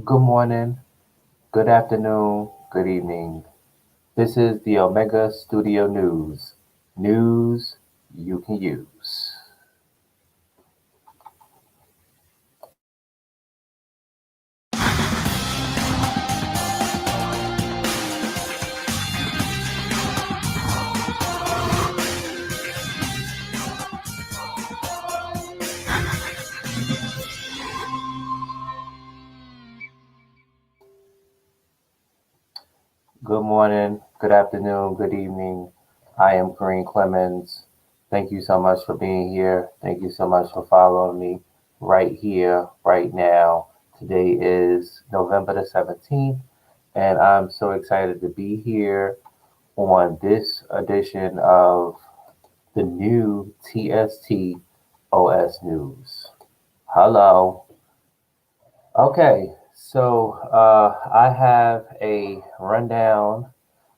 Good morning, good afternoon, good evening. This is the Omega Studio News. News you can use. Good morning, good afternoon, good evening. I am Kareem Clemons. Thank you so much for being here. Thank you so much for following me right here, right now. Today is November the 17th, and I'm so excited to be here on this edition of the new TSTOS News. Hello. Okay, so I have a rundown.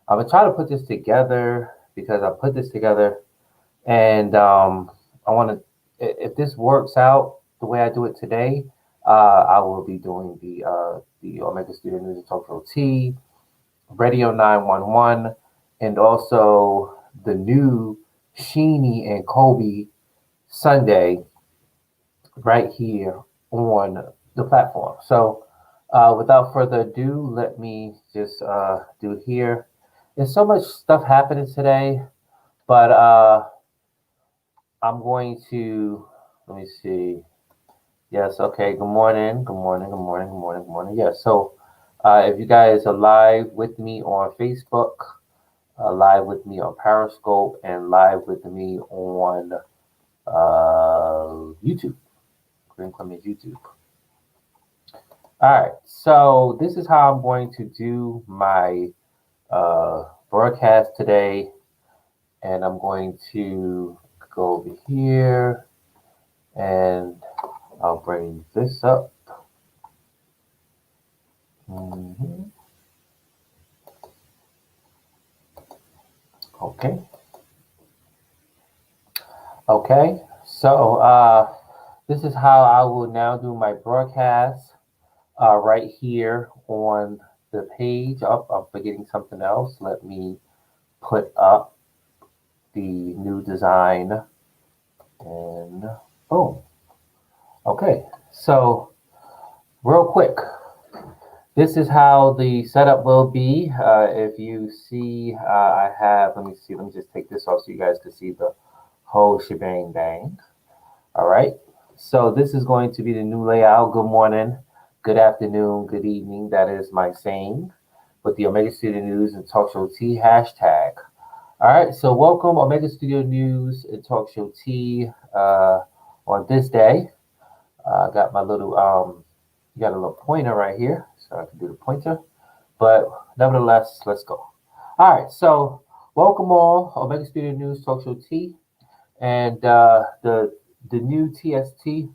I'm gonna try to put this together because I put this together, and I want to. If this works out the way I do it today, I will be doing the Omega Studio News and Talk Show T, Radio 911, and also the new Sheeny and Kobe Sunday right here on the platform. So, without further ado, let me just do here. There's so much stuff happening today, but I'm going to let me see. Yes, okay. Good morning. Good morning. Good morning. Good morning. Good morning. Yes. So, if you guys are live with me on Facebook, live with me on Periscope, and live with me on YouTube, Green Clemens YouTube. All right, so this is how I'm going to do my broadcast today, and I'm going to go over here and I'll bring this up. Mhm. Okay, okay, so this is how I will now do my broadcast right here on the page. Oh, I'm forgetting something else. Let me put up the new design and boom. Okay, so real quick, this is how the setup will be. If you see, I have, let me see, let me just take this off so you guys can see the whole shebang bang. All right, so this is going to be the new layout. Good morning, good afternoon, good evening. That is my saying with the Omega Studio News and Talk Show T hashtag. All right, so welcome Omega Studio News and Talk Show T on this day. I got my little you got a little pointer right here, so I can do the pointer. But nevertheless, let's go. All right, so welcome all Omega Studio News Talk Show T, and the new TST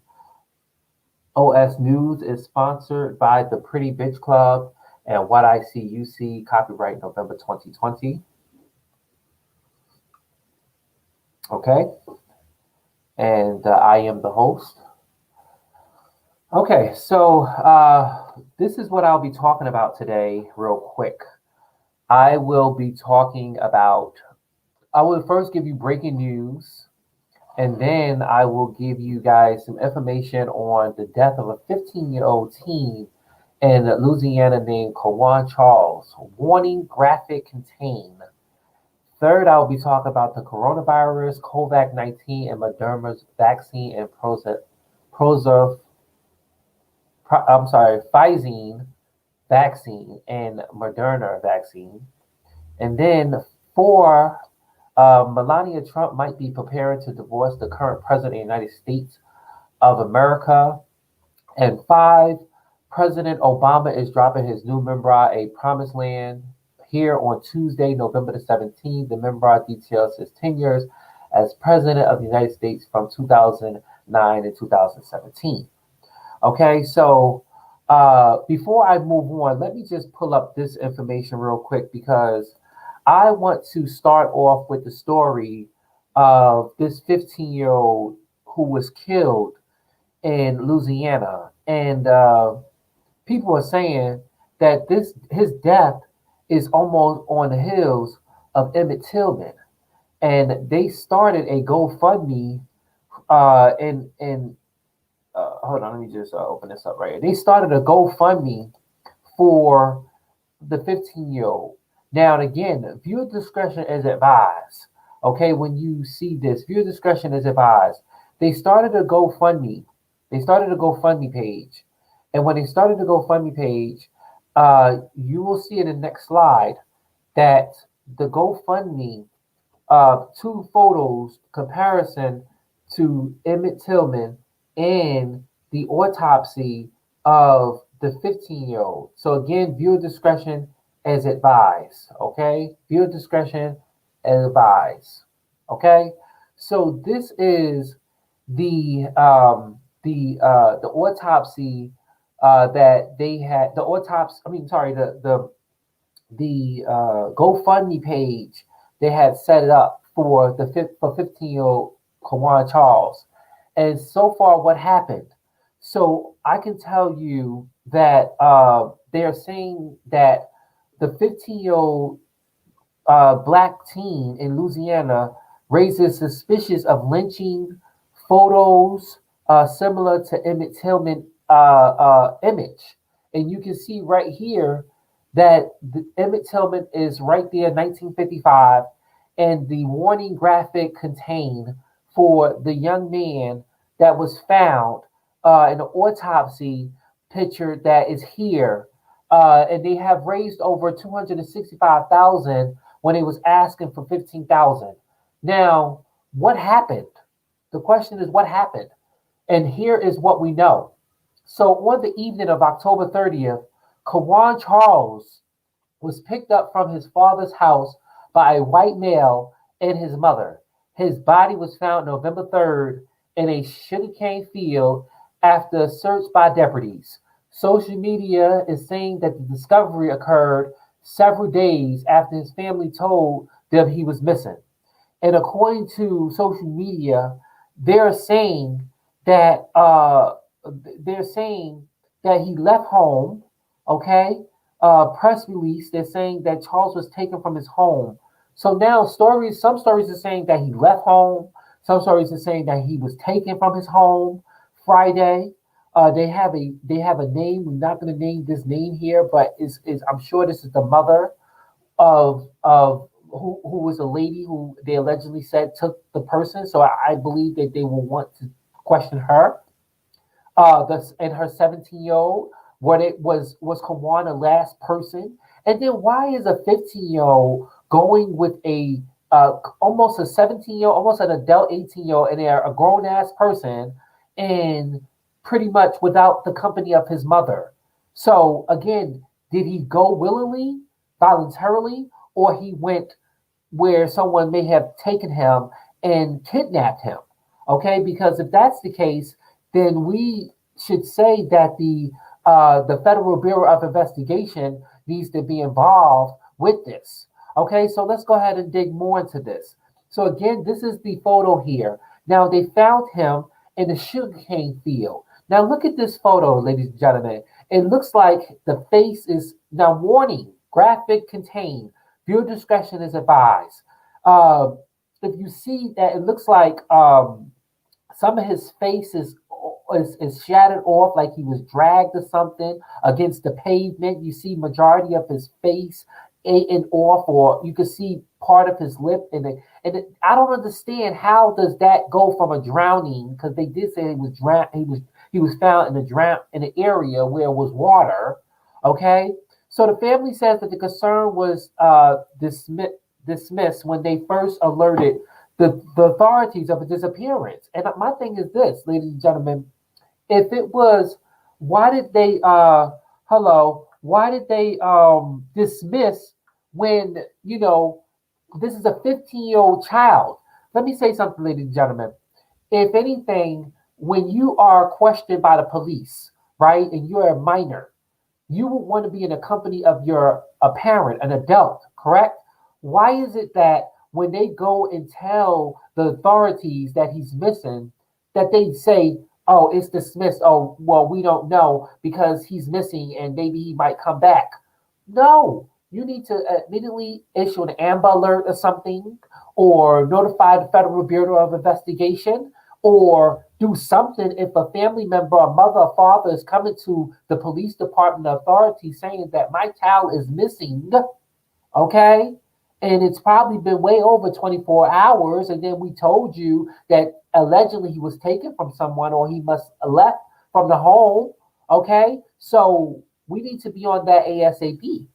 OS News is sponsored by the Pretty Bitch Club and What I See You See, copyright November 2020. Okay, and I am the host. Okay, so this is what I'll be talking about today, real quick. I will be talking about, I will first give you breaking news, and then I will give you guys some information on the death of a 15-year-old teen in Louisiana named Kiwan Charles. Warning graphic contain. Third, I'll be talking about the coronavirus, COVID 19, and Moderna's vaccine and Pfizer vaccine and Moderna vaccine. And then four, Melania Trump might be preparing to divorce the current president of the United States of America. And five, President Obama is dropping his new memoir, A Promised Land, here on Tuesday, November the 17th. The memoir details his 10 years as president of the United States from 2009 to 2017. Okay, so before I move on, let me just pull up this information real quick because I want to start off with the story of this 15-year-old who was killed in Louisiana. And people are saying that his death is almost on the heels of Emmett Tillman, and they started a GoFundMe. In hold on, let me just open this up right here. They started a GoFundMe for the 15-year-old. Now, and again, viewer discretion is advised. Okay, when you see this, viewer discretion is advised. They started a GoFundMe. They started a GoFundMe page, and when they started the GoFundMe page, you will see in the next slide that the GoFundMe two photos comparison to Emmett Tillman and the autopsy of the 15-year-old. So again, viewer discretion as advised. Okay, viewer discretion as advised. Okay, so this is the autopsy that they had. The autopsy. I mean, sorry, the GoFundMe page they had set it up for for 15-year-old Kiwan Charles. And so far, what happened? So I can tell you that they're saying that the 15-year-old black teen in Louisiana raises suspicions of lynching photos similar to Emmett Tillman image. And you can see right here that Emmett Tillman is right there, 1955, and the warning graphic contained for the young man that was found in the autopsy picture that is here. And they have raised over 265,000 when they was asking for 15,000. Now, what happened? The question is what happened? And here is what we know. So on the evening of October 30th, Kiwan Charles was picked up from his father's house by a white male and his mother. His body was found November 3rd in a sugarcane field after a search by deputies. Social media is saying that the discovery occurred several days after his family told them he was missing. And according to social media, they're saying that they're saying that he left home. Okay, press release. They're saying that Charles was taken from his home. So now some stories are saying that he left home. Some stories are saying that he was taken from his home Friday. They have a name. We're not going to name this name here, but is I'm sure this is the mother of who was a lady who they allegedly said took the person. So I believe that they will want to question her. And her 17-year-old. What it was Kawan the last person? And then why is a 15-year-old going with a almost a 17-year-old, almost an adult 18-year-old, and they're a grown ass person, and pretty much without the company of his mother? So again, did he go willingly, voluntarily, or he went where someone may have taken him and kidnapped him? Okay, because if that's the case, then we should say that the Federal Bureau of Investigation needs to be involved with this. Okay, so let's go ahead and dig more into this. So again, this is the photo here. Now they found him in the sugarcane field. Now look at this photo, ladies and gentlemen. It looks like the face is now warning, graphic contained. Viewer discretion is advised. If you see that, it looks like some of his face is shattered off, like he was dragged or something against the pavement. You see majority of his face eaten off, or you can see part of his lip. I don't understand, how does that go from a drowning? Because they did say he was drowned. He was found in an area where it was water. Okay, so the family says that the concern was dismissed when they first alerted the authorities of a disappearance. And my thing is this, ladies and gentlemen, if it was, why did they dismiss when, this is a 15-year-old child? Let me say something, ladies and gentlemen. If anything, when you are questioned by the police, right, and you're a minor, you would want to be in the company of a parent, an adult, correct? Why is it that when they go and tell the authorities that he's missing, that they say, Oh, it's dismissed. Oh, well, we don't know because he's missing and maybe he might come back. No, you need to immediately issue an Amber Alert or something, or notify the Federal Bureau of Investigation, or do something if a family member, a mother or father is coming to the police department authority saying that my child is missing, okay? And it's probably been way over 24 hours. And then we told you that allegedly he was taken from someone or he must have left from the home, okay? So we need to be on that ASAP.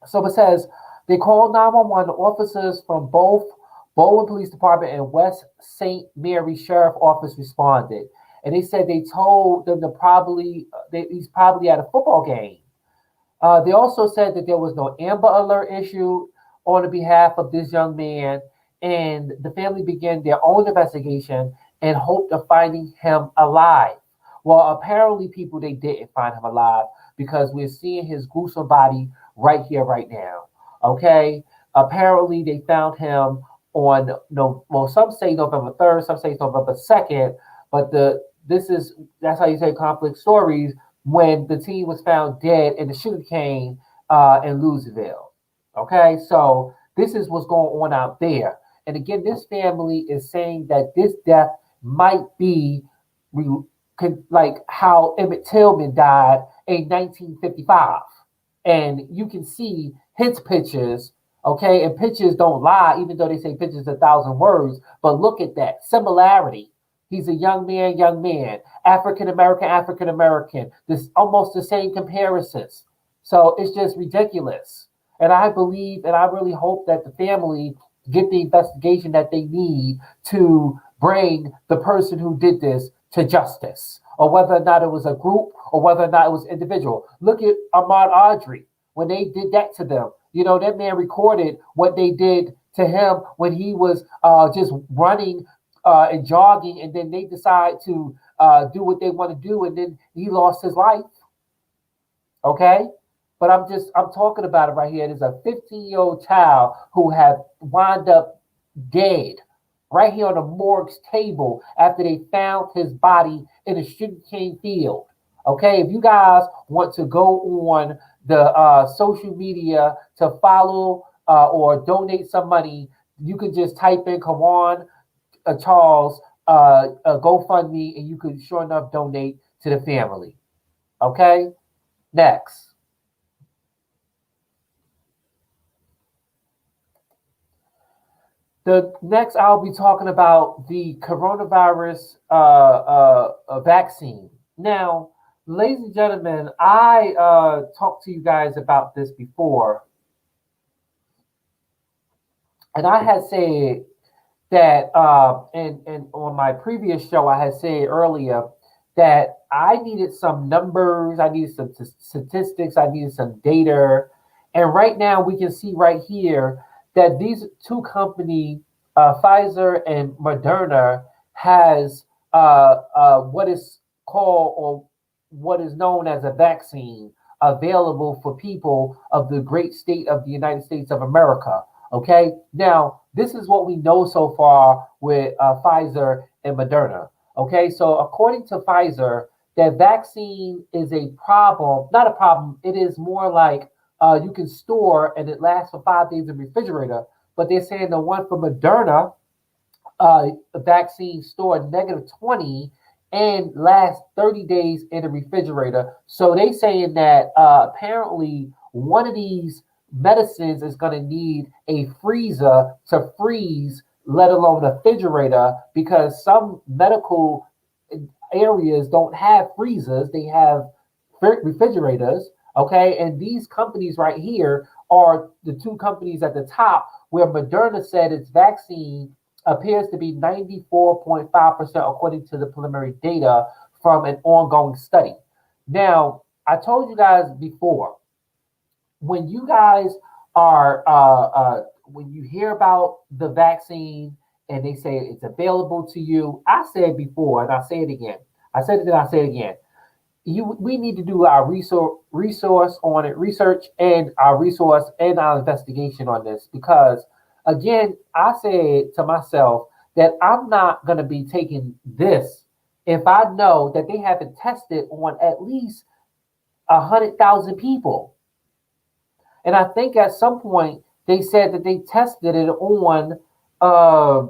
So it says they called 911. Officers from both Bowen Police Department and West St. Mary Sheriff Office responded. And they said they told them to he's probably at a football game. They also said that there was no Amber Alert issue on the behalf of this young man, and the family began their own investigation and hoped of finding him alive. Well, apparently, people, they didn't find him alive because we're seeing his gruesome body right here, right now. Okay, apparently they found him on no. Well, some say November 3rd, some say November 2nd, but that's how you say conflict stories when the teen was found dead in the sugarcane in Louisville. Okay, so this is what's going on out there. And again, this family is saying that this death might be like how Emmett Tillman died in 1955. And you can see his pictures, okay? And pictures don't lie, even though they say pictures 1,000 words. But look at that similarity. He's a young man, African American. This almost the same comparisons. So it's just ridiculous. And I believe and I really hope that the family get the investigation that they need to bring the person who did this to justice, or whether or not it was a group or whether or not it was individual. Look at Ahmaud Audrey when they did that to them. You know, that man recorded what they did to him when he was just running and jogging, and then they decide to do what they want to do, and then he lost his life. Okay, but I'm talking about it right here. There's a 15-year-old child who had wound up dead right here on the morgue's table after they found his body in a sugarcane field. Okay, if you guys want to go on the social media to follow or donate some money, you can just type in Kiwan Charles GoFundMe, and you could sure enough donate to the family. Okay, next. The next, I'll be talking about the coronavirus vaccine. Now, ladies and gentlemen, I talked to you guys about this before, and I had said that, and on my previous show, I had said earlier that I needed some numbers, I needed some statistics, I needed some data, and right now we can see right here that these two companies, Pfizer and Moderna, has what is called or what is known as a vaccine available for people of the great state of the United States of America. Okay, now this is what we know so far with Pfizer and Moderna. Okay, so according to Pfizer, that vaccine is a problem, not a problem, it is more like you can store and it lasts for 5 days in the refrigerator. But they're saying the one for Moderna vaccine stored -20 and lasts 30 days in the refrigerator. So they saying that apparently one of these medicines is going to need a freezer to freeze, let alone a refrigerator, because some medical areas don't have freezers, they have refrigerators. Okay, and these companies right here are the two companies at the top, where Moderna said its vaccine appears to be 94.5% according to the preliminary data from an ongoing study. Now, I told you guys before, when you guys are when you hear about the vaccine and they say it's available to you, I said before and I say it again. I said it and I say it again. We need to do our resource on it, research and our resource and our investigation on this, because again, I said to myself that I'm not going to be taking this if I know that they haven't tested on at least 100,000 people? And I think at some point they said that uh,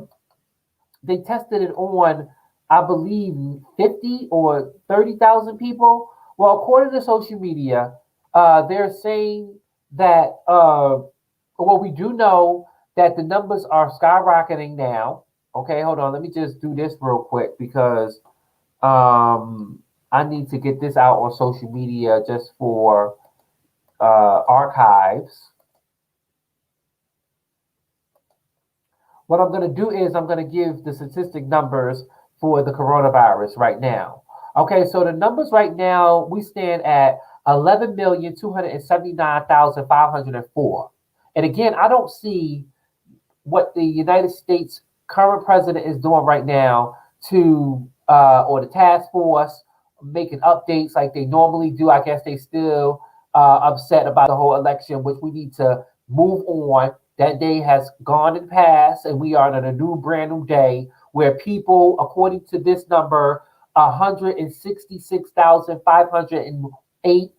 they tested it on, I believe, 50 or 30,000 people. Well, according to social media, they're saying that, well, we do know that the numbers are skyrocketing now. Okay, hold on. Let me just do this real quick because I need to get this out on social media just for archives. What I'm going to do is I'm going to give the statistic numbers for the coronavirus right now. Okay, so the numbers right now, we stand at 11,279,504. And again, I don't see what the United States current president is doing right now to, or the task force making updates like they normally do. I guess they still upset about the whole election, which we need to move on. That day has gone and passed, and we are on a new, brand new day where people, according to this number, 166,508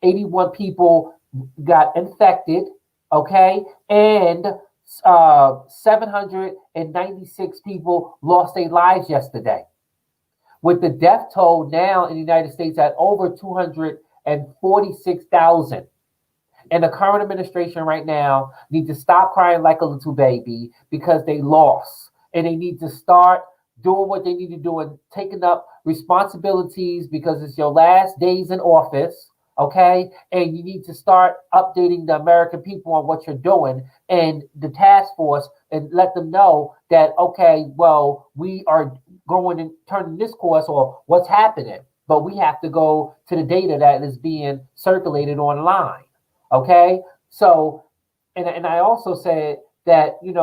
81 people got infected, okay, and 796 people lost their lives yesterday. With the death toll now in the United States at over 246,000. And the current administration right now need to stop crying like a little baby because they lost. And they need to start doing what they need to do and taking up responsibilities because it's your last days in office. Okay. And you need to start updating the American people on what you're doing and the task force and let them know that, okay, well, we are going and turning this course or what's happening. But we have to go to the data that is being circulated online. Okay, so and I also said that in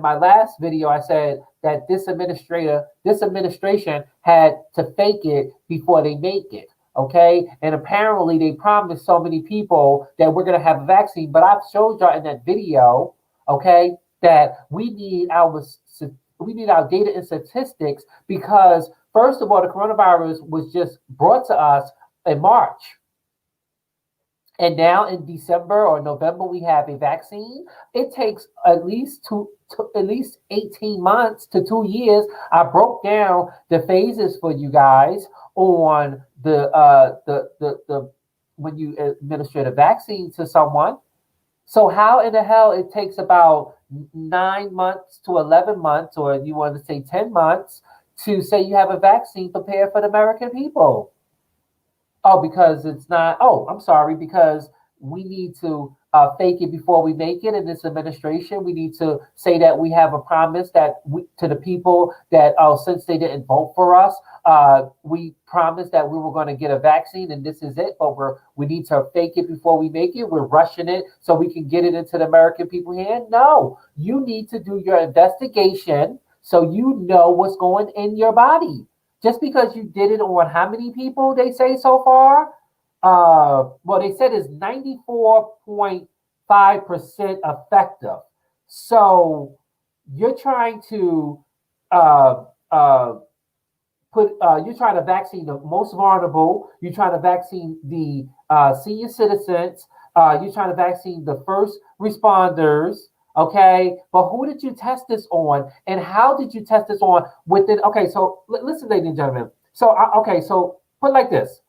my last video I said that this administration had to fake it before they make it. Okay, and apparently they promised so many people that we're gonna have a vaccine, but I've showed y'all in that video, okay, that we need our data and statistics because first of all, the coronavirus was just brought to us in March. And now in December or November, we have a vaccine. It takes at least 18 months to 2 years. I broke down the phases for you guys on the when you administer the vaccine to someone. So how in the hell it takes about 9 months to 11 months, or you want to say 10 months, to say you have a vaccine prepared for the American people? Oh, because it's not. Oh, I'm sorry. Because we need to fake it before we make it. In this administration, we need to say that we have a promise to the people that since they didn't vote for us, we promised that we were going to get a vaccine, and this is it. But we need to fake it before we make it. We're rushing it so we can get it into the American people's hand. No, you need to do your investigation so you know what's going in your body. Just because you did it on how many people they say so far? Well, they said it's 94.5% effective. So you're trying to uh, uh, you're trying to vaccine the most vulnerable. You're trying to vaccine the senior citizens. You're trying to vaccine the first responders. Okay, but who did you test this on, and how did you test this on within? Okay, so listen, ladies and gentlemen. So okay, so put it like this.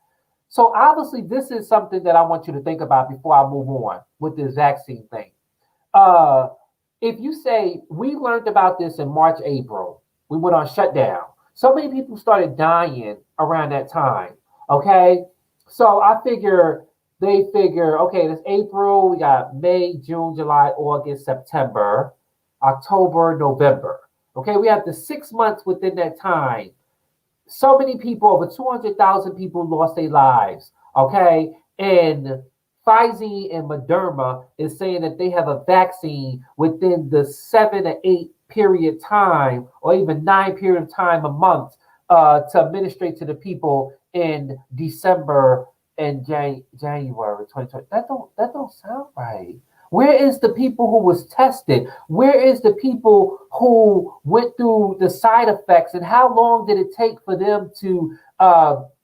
So obviously, this is something that I want you to think about before I move on with this vaccine thing. Uh, if you say we learned about this in March, April, we went on shutdown. So many people started dying around that time. Okay, so they figure, okay, it's April, we got May, June, July, August, September, October, November. Okay, we have the 6 months within that time. So many people, over 200,000 people lost their lives. Okay, and Pfizer and Moderna is saying that they have a vaccine within the 7 to 8 period time, or even 9 period of time a month, to administrate to the people in December and January 2020. That don't sound right. Where is the people who was tested? Where is the people who went through the side effects? And how long did it take for them to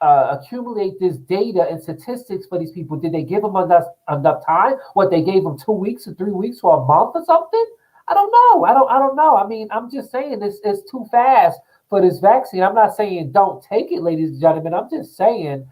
accumulate this data and statistics for these people? Did they give them enough time? What, they gave them 2 weeks or 3 weeks or a month or something? I don't know. I don't know. I mean, I'm just saying it's too fast for this vaccine. I'm not saying don't take it, ladies and gentlemen. I'm just saying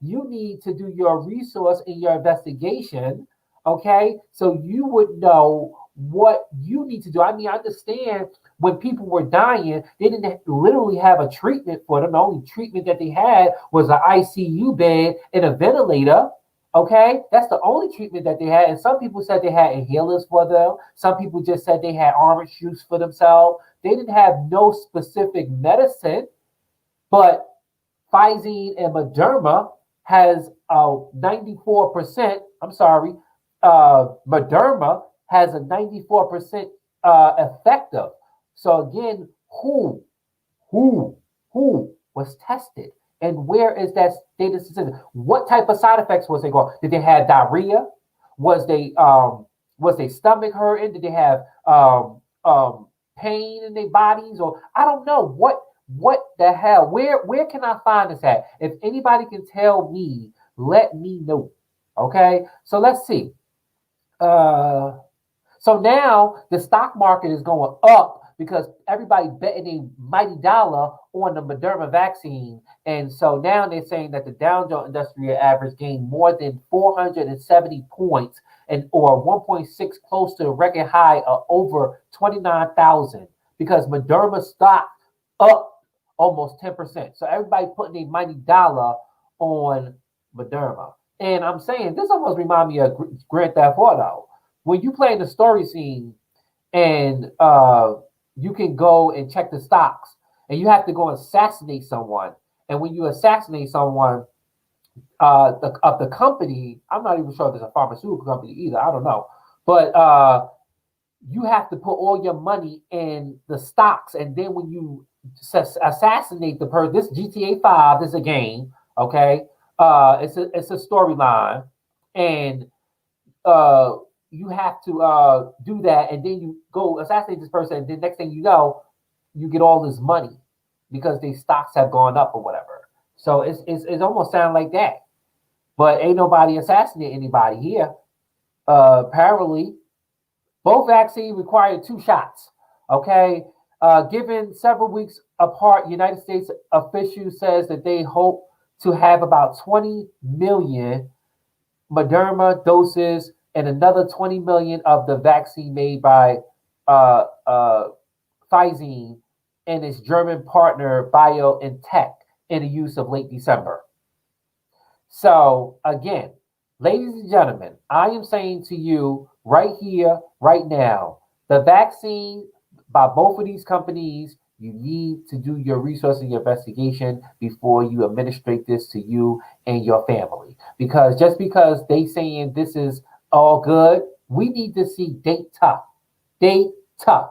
you need to do your resource in your investigation, okay? So you would know what you need to do. I mean, I understand when people were dying, they didn't literally have a treatment for them. The only treatment that they had was an ICU bed and a ventilator. Okay, that's the only treatment that they had. And some people said they had inhalers for them. Some people just said they had orange juice for themselves. They didn't have no specific medicine, but Pfizer and Moderna has a 94%. I'm sorry, Moderna has a 94% effective. So again, who, who was tested? And where is that data statistic? What type of side effects was they going? Did they have diarrhea? Was they stomach hurting? Did they have pain in their bodies? Or I don't know what the hell? Where can I find this at? If anybody can tell me, let me know. Okay, so let's see. So now the stock market is going up because everybody betting a mighty dollar on the Moderna vaccine. And so now they're saying that the Dow Jones Industrial Average gained more than 470 points and or 1.6 close to the record high of over 29,000 because Moderna stock up almost 10%. So everybody putting a mighty dollar on Moderna. And I'm saying this almost reminds me of Grand Theft Auto. When you play in the story scene and you can go and check the stocks and you have to go assassinate someone. And when you assassinate someone of the company, I'm not even sure if it's a pharmaceutical company either. I don't know. But you have to put all your money in the stocks. And then when you assassinate the person, this GTA 5 is a game, okay? It's a storyline. And you have to do that, and then you go assassinate this person, and then next thing you know, you get all this money because these stocks have gone up or whatever. So it's almost sound like that, but ain't nobody assassinate anybody here. Apparently, both vaccines require 2 shots. Okay, given several weeks apart, United States official says that they hope to have about 20 million Moderna doses and another 20 million of the vaccine made by Pfizer and its German partner BioNTech in the use of late December. So again, ladies and gentlemen, I am saying to you right here, right now, the vaccine by both of these companies, you need to do your research and your investigation before you administrate this to you and your family. Because just because they saying this is all good, we need to see data. Data.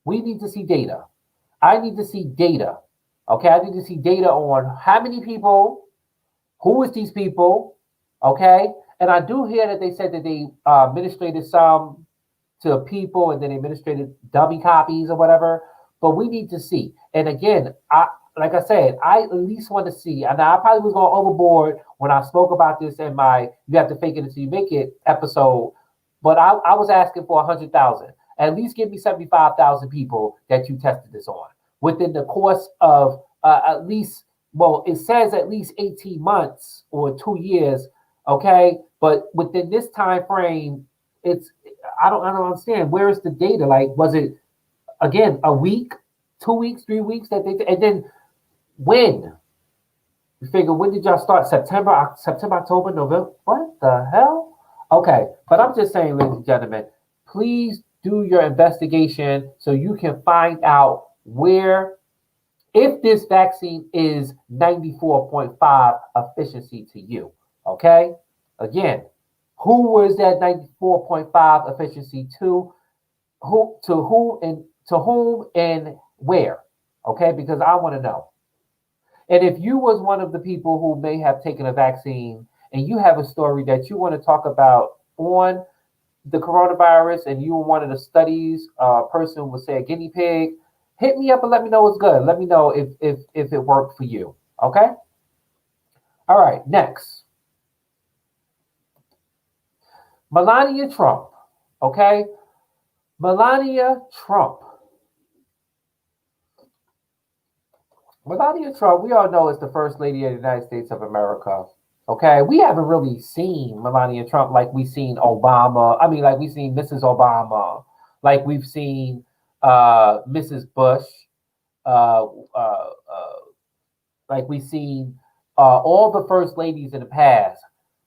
We need to see data. I need to see data. Okay, I need to see data on how many people, who is these people, okay? And I do hear that they said that they administrated some to people and then administrated dummy copies or whatever. But we need to see. And again, like I said, I at least want to see. And I probably was going overboard when I spoke about this in my "You Have to Fake It Until You Make It" episode. But I was asking for 100,000. At least give me 75,000 people that you tested this on within the course of at least. Well, it says at least 18 months or 2 years. Okay, but within this time frame, I don't understand. Where is the data? Like, was it again a week, 2 weeks, 3 weeks that they? And then when? You figure, when did y'all start? September, October, November? What the hell? Okay, but I'm just saying, ladies and gentlemen, please do your investigation so you can find out where, if this vaccine is 94.5 efficiency to you. Okay, again, who was that 94.5 efficiency to? To whom and where? Okay, because I want to know. And if you was one of the people who may have taken a vaccine and you have a story that you want to talk about on the coronavirus and you were one of the studies person would say a guinea pig, hit me up and let me know it's good. Let me know if it worked for you. Okay? All right, next. Melania Trump. Okay? Melania Trump. Melania Trump, we all know is the First Lady of the United States of America. Okay, we haven't really seen Melania Trump like we've seen Obama. I mean, like we've seen Mrs. Obama, like we've seen Mrs. Bush, uh, uh, uh, like we've seen all the first ladies in the past.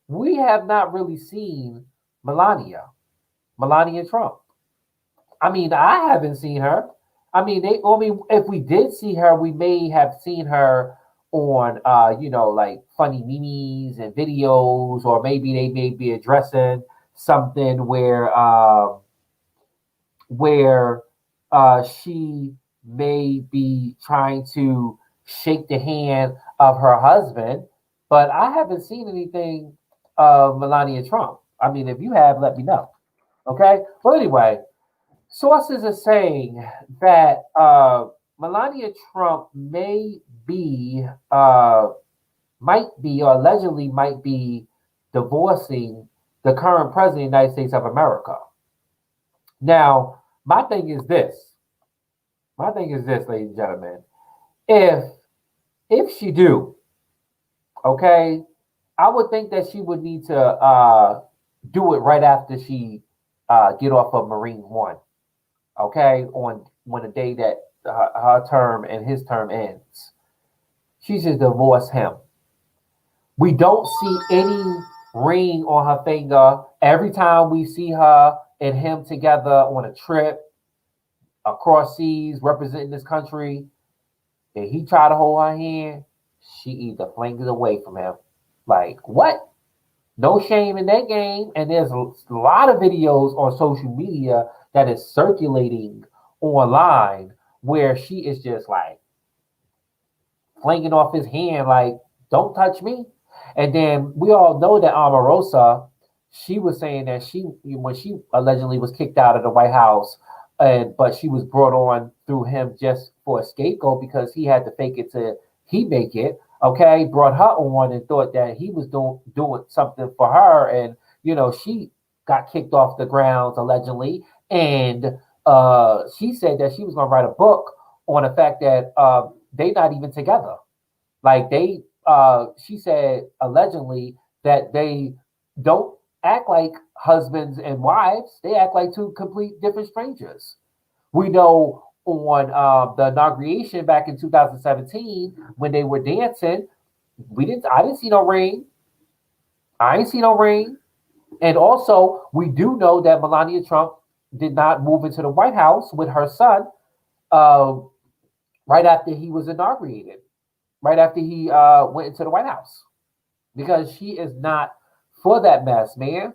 We have not really seen Melania Trump. I mean, I haven't seen her. I mean, if we did see her, we may have seen her on, like funny memes and videos, or maybe they may be addressing something where she may be trying to shake the hand of her husband. But I haven't seen anything of Melania Trump. I mean, if you have, let me know. Okay. Well, anyway, sources are saying that Melania Trump be, might be, or allegedly might be divorcing the current president of the United States of America. Now, my thing is this. My thing is this, ladies and gentlemen. If she do, okay, I would think that she would need to do it right after she get off of Marine One. Okay, on the day that her term and his term ends. She should divorce him. We don't see any ring on her finger. Every time we see her and him together on a trip across seas representing this country, and he try to hold her hand, she either flings away from him. Like, what? No shame in that game. And there's a lot of videos on social media that is circulating online where she is just like flinging off his hand, like, don't touch me. And then we all know that Omarosa, she was saying that when she allegedly was kicked out of the White House, but she was brought on through him just for a scapegoat because he had to fake it till he make it. Okay, brought her on and thought that he was doing something for her, and she got kicked off the grounds allegedly, and she said that she was going to write a book on the fact that they not even together. Like she said allegedly that they don't act like husbands and wives; they act like two complete different strangers. We know on the inauguration back in 2017 when they were dancing, I didn't see no ring. I ain't see no ring. And also, we do know that Melania Trump did not move into the White House with her son uh, right after he was inaugurated, right after he went into the White House, because she is not for that mess, man.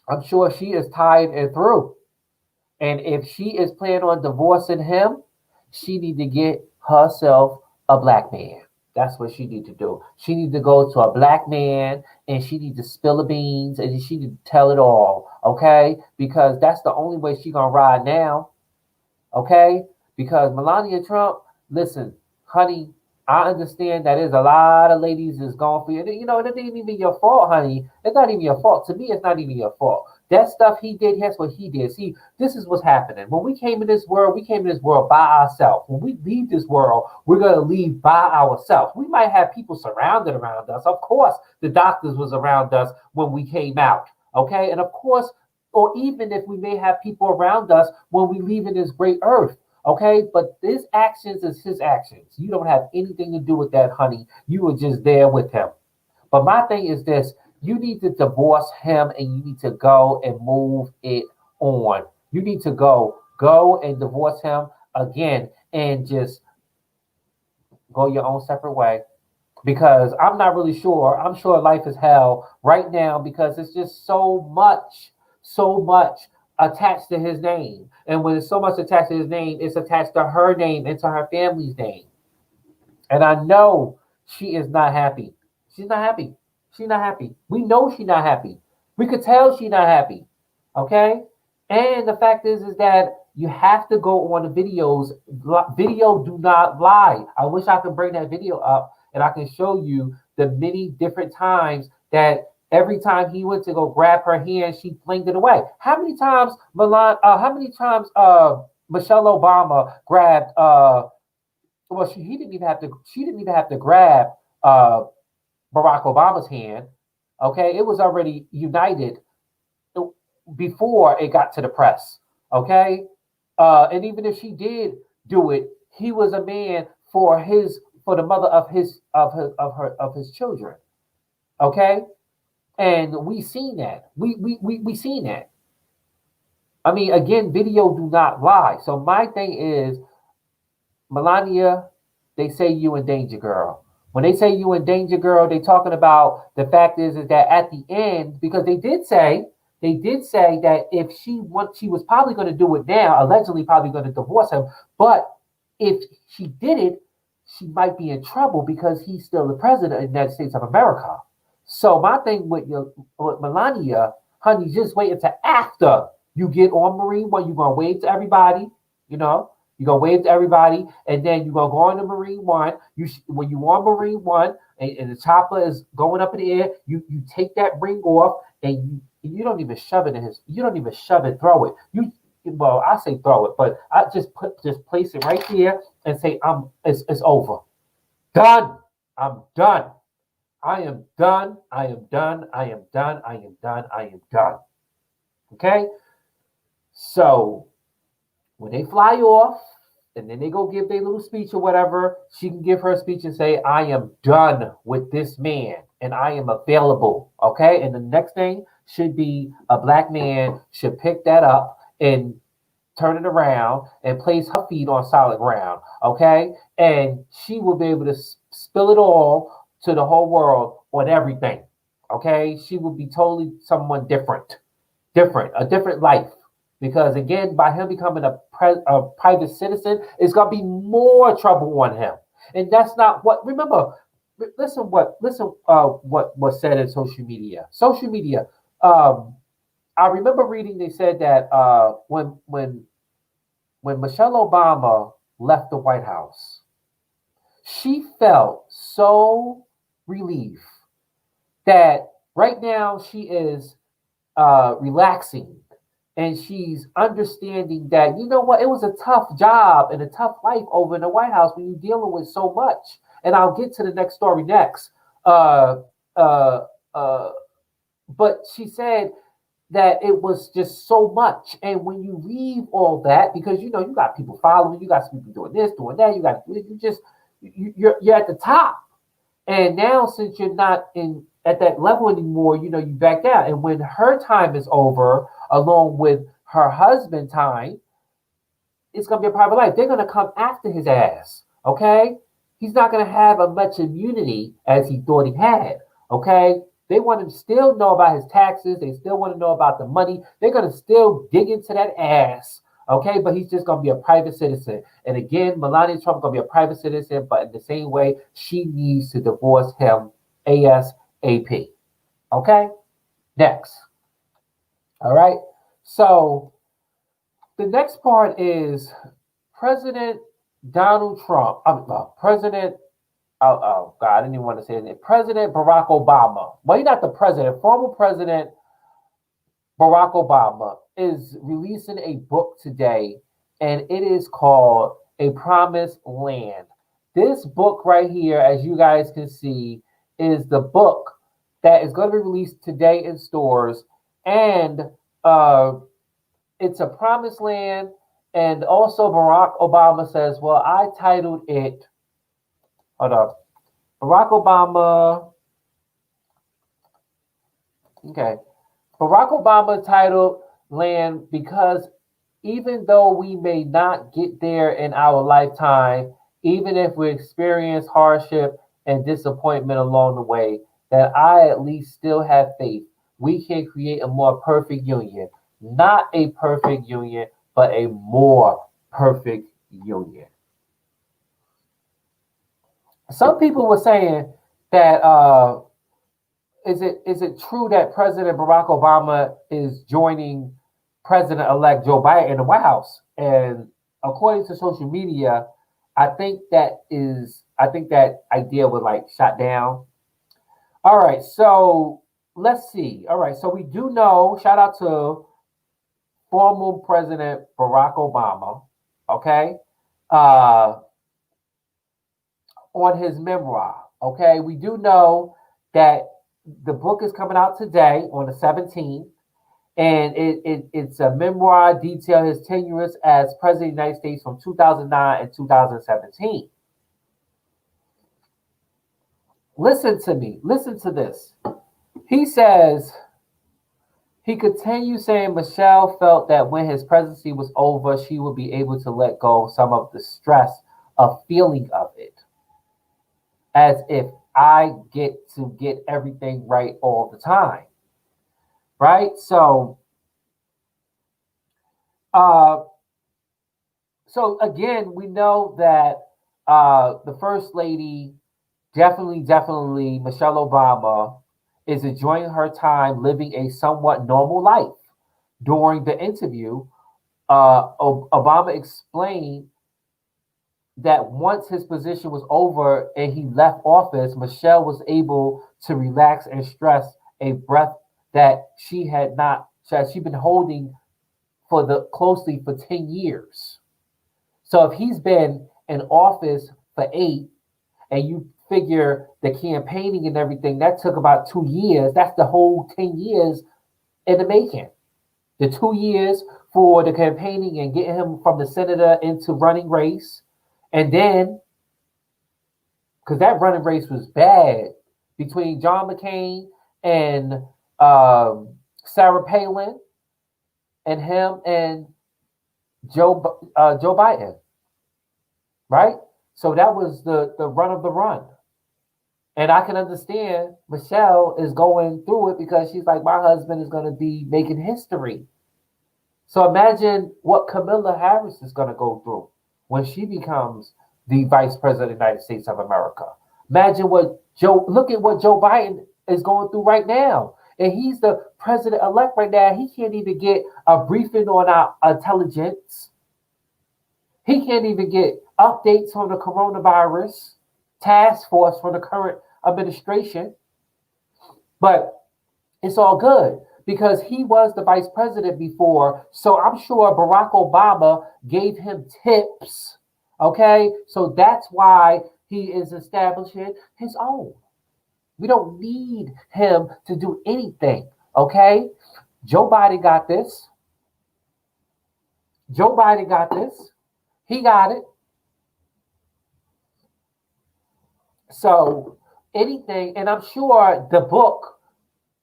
I'm sure she is tired and through. And if she is planning on divorcing him, she need to get herself a black man. That's what she need to do. She need to go to a black man and she need to spill the beans and she need to tell it all, okay? Because that's the only way she gonna ride now, okay? Because Melania Trump, listen, honey, I understand that there's a lot of ladies that's going for you. It ain't even your fault, honey. It's not even your fault. To me, it's not even your fault. That stuff he did, that's what he did. See, this is what's happening. When we came in this world, we came in this world by ourselves. When we leave this world, we're going to leave by ourselves. We might have people surrounded around us. Of course, the doctors was around us when we came out. Okay? And of course, or even if we may have people around us when we leave in this great earth. Okay, but his actions is his actions. You don't have anything to do with that, honey. You were just there with him. But my thing is this: you need to divorce him, and you need to go and move it on. You need to go and divorce him again, and just go your own separate way. Because I'm not really sure. I'm sure life is hell right now because it's just so much attached to his name. And when it's so much attached to his name, it's attached to her name and to her family's name. And I know she is not happy. She's not happy. She's not happy. We know she's not happy. We could tell she's not happy. Okay, and the fact is that you have to go on the videos. Video do not lie. I wish I could bring that video up and I can show you the many different times that every time he went to go grab her hand, she flinged it away. How many times How many times Michelle Obama grabbed well she he didn't even have to she didn't even have to grab uh Barack Obama's hand. Okay, it was already united before it got to the press. Okay, and even if she did do it, he was a man for the mother of his children. Okay, and we seen that. We seen that. I mean, again, video do not lie. So my thing is, Melania, they say you in danger, girl. When they say you in danger, girl, they talking about the fact is that at the end, because they did say that if she was probably going to do it now, allegedly probably going to divorce him, but if she did it, she might be in trouble because he's still the president of the United States of America. So my thing with Melania, honey, just wait until after you get on Marine One. You're gonna wave to everybody, you know. You're gonna wave to everybody, and then you're gonna go on to Marine One. When you on Marine One, and the chopper is going up in the air, you take that ring off, and you don't even shove it in his. You don't even shove it, throw it. Well, I say throw it, but I just place it right here and say it's over, done. I'm done. I am done. I am done. I am done. I am done. I am done. Okay? So when they fly off and then they go give their little speech or whatever, she can give her speech and say, I am done with this man and I am available. Okay? And the next thing should be a black man should pick that up and turn it around and place her feet on solid ground. Okay? And she will be able to spill it all to the whole world on everything. Okay? She will be totally someone a different life. Because again, by him becoming a private citizen, it's gonna be more trouble on him, and that's not what. Remember, listen what was said in social media. Social media. Um, I remember reading. They said that when Michelle Obama left the White House, she felt so relieved that right now she is relaxing and she's understanding that you know what it was a tough job and a tough life over in the White House when you're dealing with so much. And I'll get to the next story next. Uh, uh, uh, but she said that it was just so much, and when you leave all that, because you know you got people following, you got some people doing this, doing that, you're at the top. And now, since you're not in at that level anymore, you know you back down. And when her time is over, along with her husband time, it's gonna be a private life. They're gonna come after his ass. Okay, he's not gonna have as much immunity as he thought he had. Okay, they want to still know about his taxes. They still want to know about the money. They're gonna still dig into that ass. Okay, but he's just gonna be a private citizen. And again, Melania Trump gonna be a private citizen, but in the same way, she needs to divorce him ASAP. Okay, next. All right. So the next part is President Donald Trump. President. Oh God, I didn't even want to say his name. President Barack Obama. Well, he's not the president. Former President Barack Obama is releasing a book today, and it is called A Promised Land. This book right here, as you guys can see, is the book that is going to be released today in stores, and uh, it's a promised land. And also, Barack Obama says, "Well, I titled it." Hold up, Barack Obama. Okay, Barack Obama titled land because even though we may not get there in our lifetime, even if we experience hardship and disappointment along the way, that I at least still have faith we can create a more perfect union. Not a perfect union, but a more perfect union. Some people were saying that is it true that President Barack Obama is joining President-elect Joe Biden in the White House. And according to social media, I think that idea was like shot down. All right, so let's see. All right, so we do know, shout out to former President Barack Obama, okay, uh, on his memoir. Okay, we do know that the book is coming out today on the 17th, and it's a memoir detailing his tenure as President of the United States from 2009 and 2017. Listen to me. Listen to this. He says, he continues saying Michelle felt that when his presidency was over, she would be able to let go some of the stress of feeling of it, as if I get to get everything right all the time. Right? Uh, so again, we know that the first lady, definitely Michelle Obama, is enjoying her time living a somewhat normal life. During the interview, Obama explained that once his position was over and he left office, Michelle was able to relax and stress a breath that she'd been holding for the closely for 10 years. So if he's been in office for 8, and you figure the campaigning and everything, that took about 2 years, that's the whole 10 years in the making. The 2 years for the campaigning and getting him from the senator into running race. And then, because that running race was bad between John McCain and Sarah Palin and him and Joe Biden, right? So that was the run of the run. And I can understand Michelle is going through it because she's like, my husband is going to be making history. So imagine what Kamala Harris is going to go through when she becomes the vice president of the United States of America. Imagine look at what Joe Biden is going through right now. And he's the president-elect right now. He can't even get a briefing on our intelligence. He can't even get updates on the coronavirus task force for the current administration. But it's all good because he was the vice president before. So I'm sure Barack Obama gave him tips. Okay. So that's why he is establishing his own. We don't need him to do anything. Okay. Joe Biden got this. Joe Biden got this. He got it. So anything, and I'm sure the book,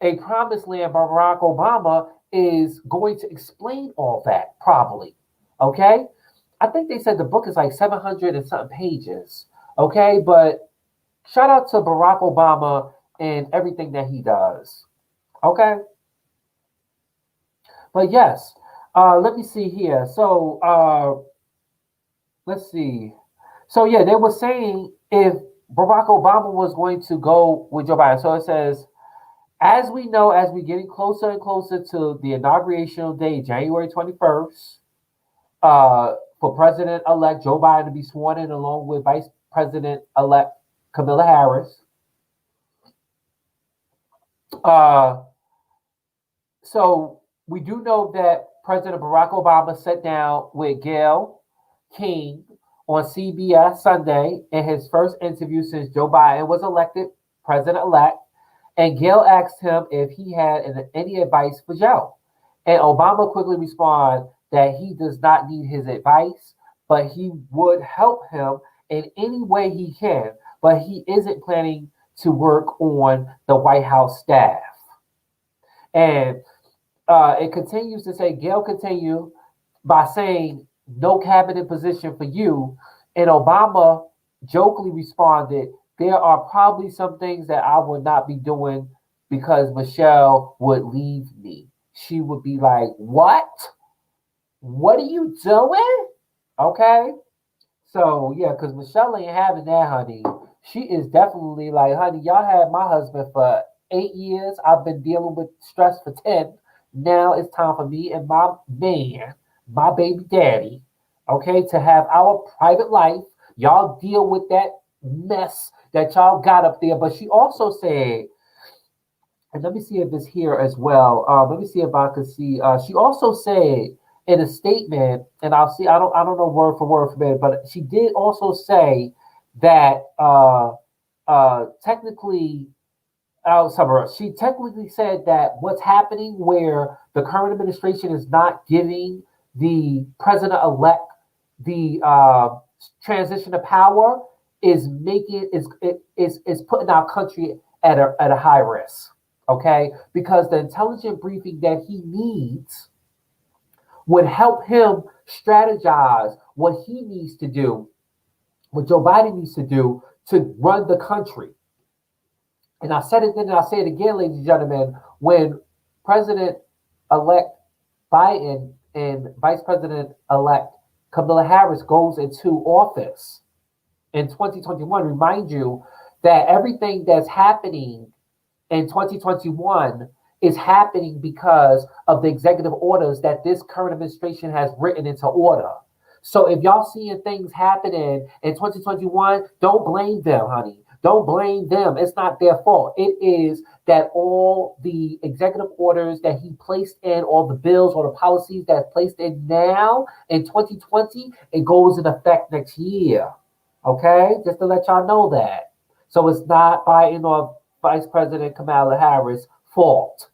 A Promised Land by Barack Obama, is going to explain all that probably. Okay. I think they said the book is like 700 and something pages. Okay. But shout out to Barack Obama and everything that he does. Okay. But yes, let me see here. So let's see. So yeah, they were saying if Barack Obama was going to go with Joe Biden. So it says, as we know, as we're getting closer and closer to the inauguration day, January 21st, for President-elect Joe Biden to be sworn in along with Vice President-elect Kamala Harris. So we do know that President Barack Obama sat down with Gayle King on CBS Sunday in his first interview since Joe Biden was elected president-elect. And Gayle asked him if he had any advice for Joe. And Obama quickly responded that he does not need his advice, but he would help him in any way he can. But he isn't planning to work on the White House staff. And it continues to say, Gayle continued by saying, no cabinet position for you. And Obama jokingly responded, there are probably some things that I would not be doing because Michelle would leave me. She would be like, what? What are you doing? Okay. So, yeah, because Michelle ain't having that, honey. She is definitely like, honey, y'all had my husband for 8 years. I've been dealing with stress for 10. Now it's time for me and my man, my baby daddy, okay, to have our private life. Y'all deal with that mess that y'all got up there. But she also said, and let me see if it's here as well. Let me see if I could see. She also said in a statement, and I'll see. I don't know word for it, but she did also say that technically, she technically said that what's happening, where the current administration is not giving the president elect the transition of power, is making is putting our country at a high risk. Okay, because the intelligent briefing that he needs would help him strategize what he needs to do, what Joe Biden needs to do to run the country. And I said it then and I'll say it again, ladies and gentlemen, when President elect Biden and Vice President elect Kamala Harris goes into office in 2021, remind you that everything that's happening in 2021 is happening because of the executive orders that this current administration has written into order. So if y'all seeing things happening in 2021, don't blame them, honey. Don't blame them. It's not their fault. It is that all the executive orders that he placed in, all the bills or the policies that's placed in now in 2020, it goes in effect next year. Okay? Just to let y'all know that. So it's not Biden or Vice President Kamala Harris' fault.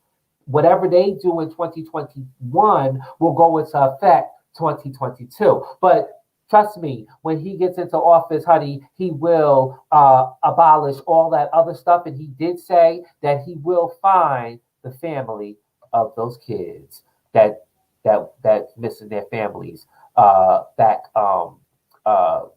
Whatever they do in 2021 will go into effect 2022. But trust me, when he gets into office, honey, he will abolish all that other stuff. And he did say that he will find the family of those kids that missing their families back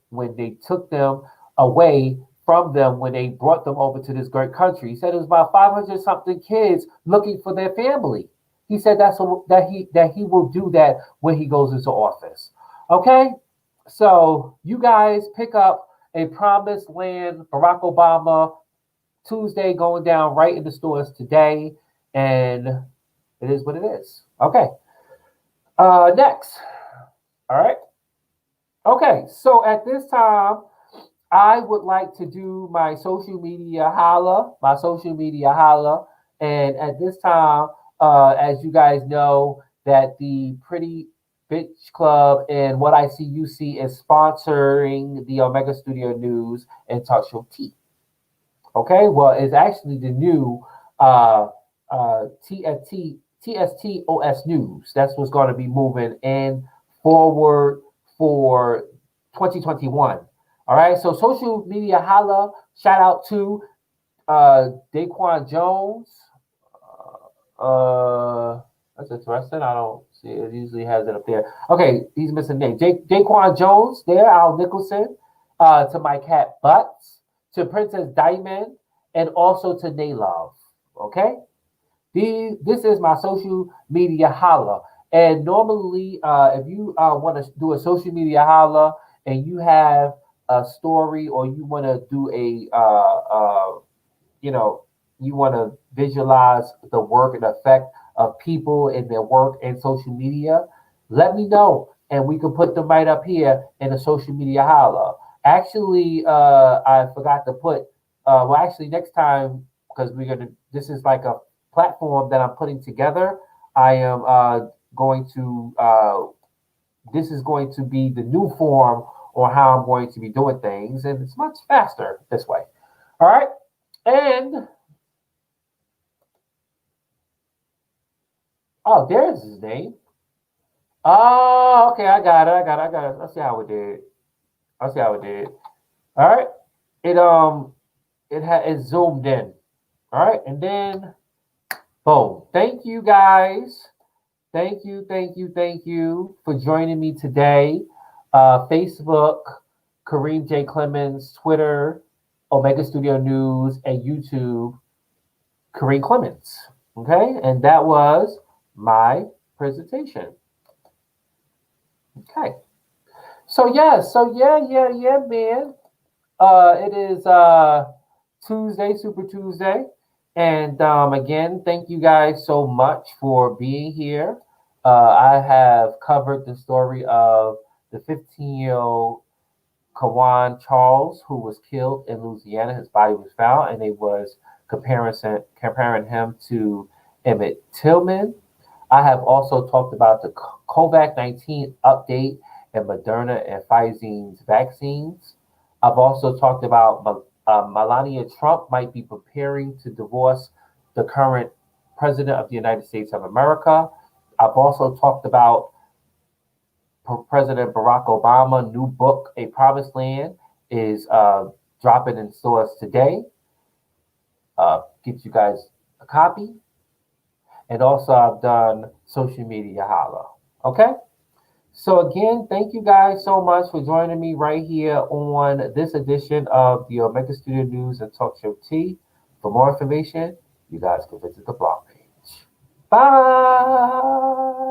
when they took them away from them, when they brought them over to this great country. He said it was about 500 something kids looking for their family. He said that he will do that when he goes into office. Okay, so you guys pick up a Promised Land Barack Obama Tuesday going down right in the stores today, and it is what it is. Okay, next. All right. Okay, so at this time, I would like to do my social media holla, And at this time, as you guys know, that the Pretty Bitch Club and What I See You See is sponsoring the Omega Studio News and TalkShowTea. Okay, well, it's actually the new TSTOS News. That's what's going to be moving in forward for 2021. All right, so social media holla, shout out to Daquan Jones. That's interesting. I don't see it. It usually has it up there. Okay, he's missing name. Daquan Jones there, Al Nicholson, to my cat Butts, to Princess Diamond, and also to Naylove. Okay? This is my social media holla. And normally, if you want to do a social media holla and you have a story, or you want to do you want to visualize the work and effect of people and their work in social media, let me know and we can put them right up here in the social media holla. Actually, I forgot to put, next time, because this is like a platform that I'm putting together. I am going to, this is going to be the new form or how I'm going to be doing things, and it's much faster this way. All right, and oh, there's his name. Oh, okay, I got it. Let's see how it did. All right, it zoomed in. All right, and then boom. Thank you guys. Thank you for joining me today. Facebook, Kareem J. Clemons, Twitter, Omega Studio News, and YouTube, Kareem Clemons. Okay, and that was my presentation. Okay, so yeah, man. It is Tuesday, Super Tuesday, And again, thank you guys so much for being here. I have covered the story of the 15-year-old Kiwan Charles, who was killed in Louisiana. His body was found, and it was comparing him to Emmett Tillman. I have also talked about the COVID 19 update and Moderna and Pfizer's vaccines. I've also talked about Melania Trump might be preparing to divorce the current president of the United States of America. I've also talked about President Barack Obama's new book, A Promised Land, is dropping in stores today. Get you guys a copy. And also, I've done social media holla. Okay? So, again, thank you guys so much for joining me right here on this edition of the Omega Studio News and Talk Show T. For more information, you guys can visit the blog page. Bye.